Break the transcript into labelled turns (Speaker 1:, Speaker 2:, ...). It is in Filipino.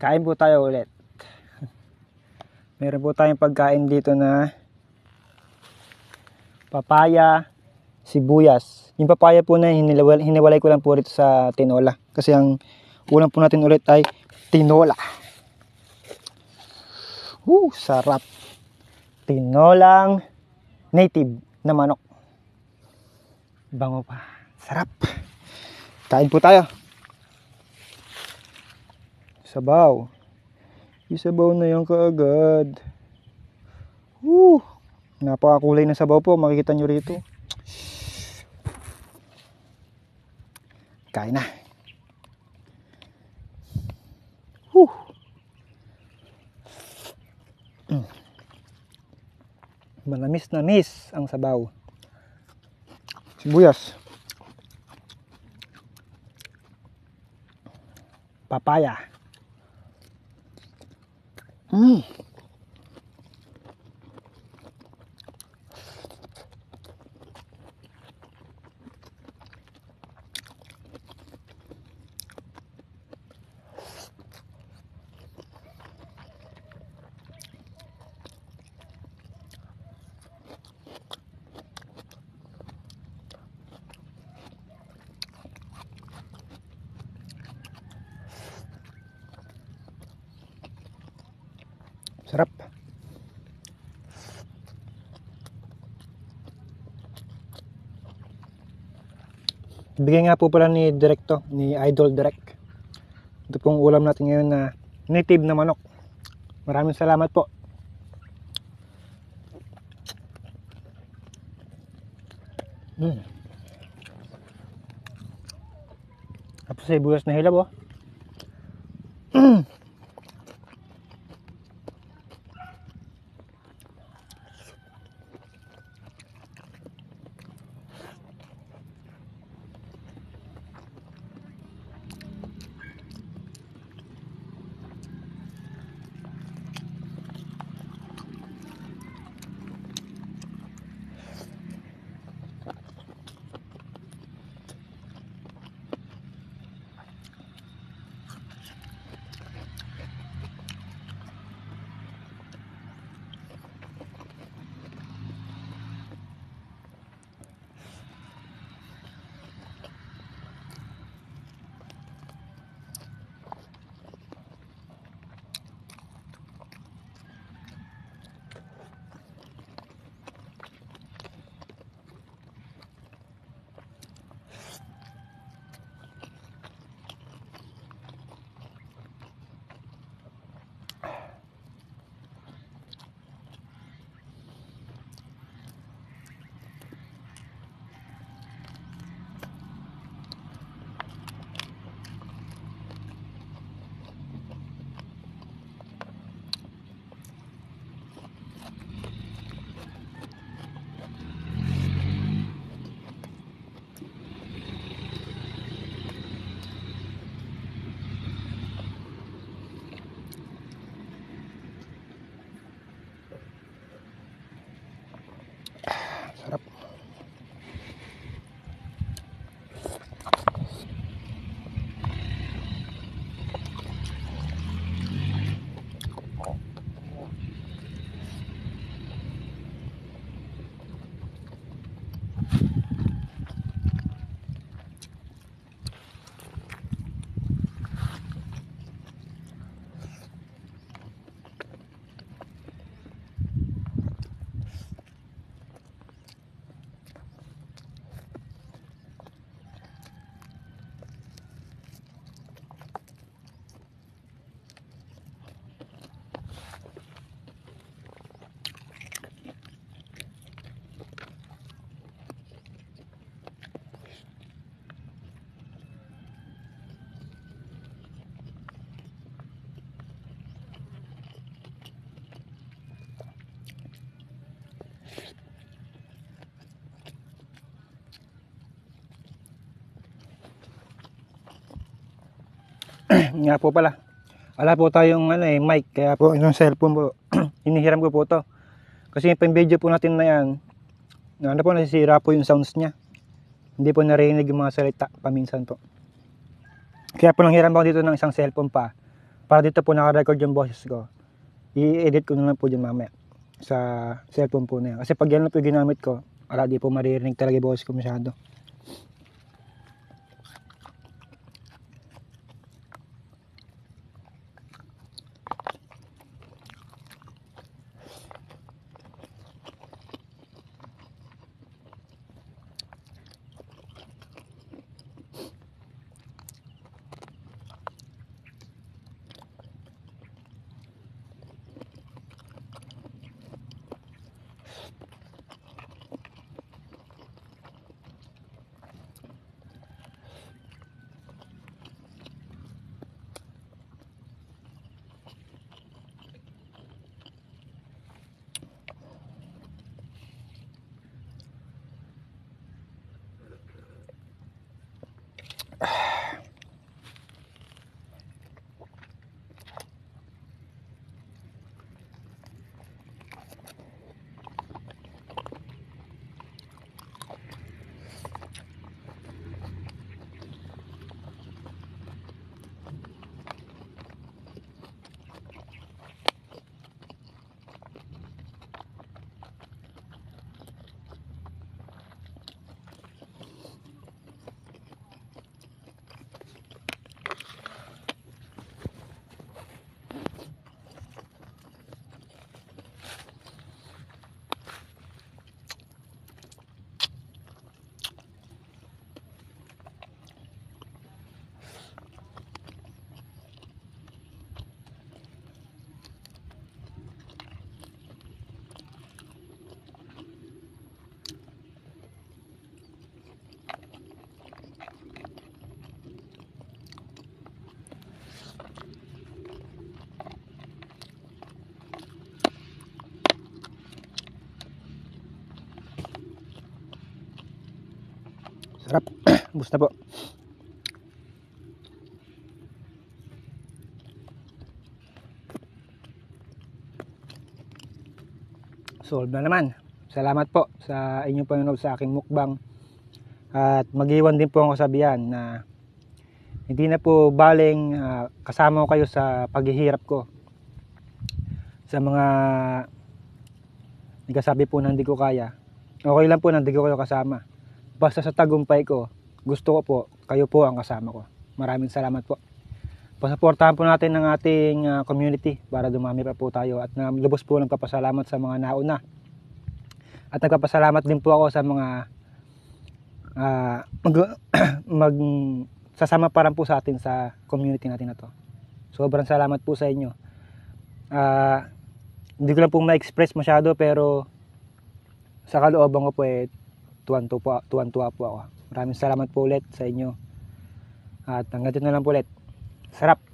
Speaker 1: Kain po tayo ulit. Meron po tayong pagkain dito na papaya, sibuyas. Yung papaya po na hiniwalay ko lang po rito sa tinola. Kasi ang ulam po natin ulit ay tinola. Sarap. Tinolang native na manok. Bango pa. Sarap. Kain po tayo. Sabaw. Isabaw na yan kaagad. Napakakulay ng sabaw po. Makikita nyo rito. Kain na. Malamis na miss ang sabaw. Sibuyas. Papaya. Sarap. Bigay nga po pala ni Directo, ni Idol Direct. Ito pong ulam natin ngayon na native na manok. Maraming salamat po. Tapos sa sibuyas na hilaw oh. Sarap. Nga po pala. Wala po tayong mic, kaya po yung cellphone po inihiram ko po to. Kasi yung video po natin na yan, nasisira po yung sounds niya. Hindi po narinig yung mga salita paminsan po. Kaya po nanghiram ako dito ng isang cellphone pa para dito po naka-record yung boses ko, i-edit ko na lang po dyan mamaya sa cellphone po na yan. Kasi pag yan lang po yung ginamit ko, di po maririnig talaga yung boses ko masyado. Sarap. Bus na po. Solve na naman. Salamat po sa inyong panonood sa aking mukbang. At mag-iwan din po ang kasabihan na hindi na po baling kasama ko kayo sa paghihirap ko. Sa mga nagsasabi po na hindi ko kaya, okay lang po na hindi ko kayo kasama. Basta sa tagumpay ko, gusto ko po, kayo po ang kasama ko. Maraming salamat po. Pasuportahan po natin ng ating community para dumami pa po tayo. At lubos po nagpapasalamat sa mga nauna. At nagpapasalamat din po ako sa mga sasama pa rin po sa atin sa community natin na to. Sobrang salamat po sa inyo. Hindi ko lang po ma-express masyado, pero sa kalooban ko po tuwan-tuwa po ako. Maraming salamat po ulit sa inyo. At hanggang dito na lang po ulit. Sarap!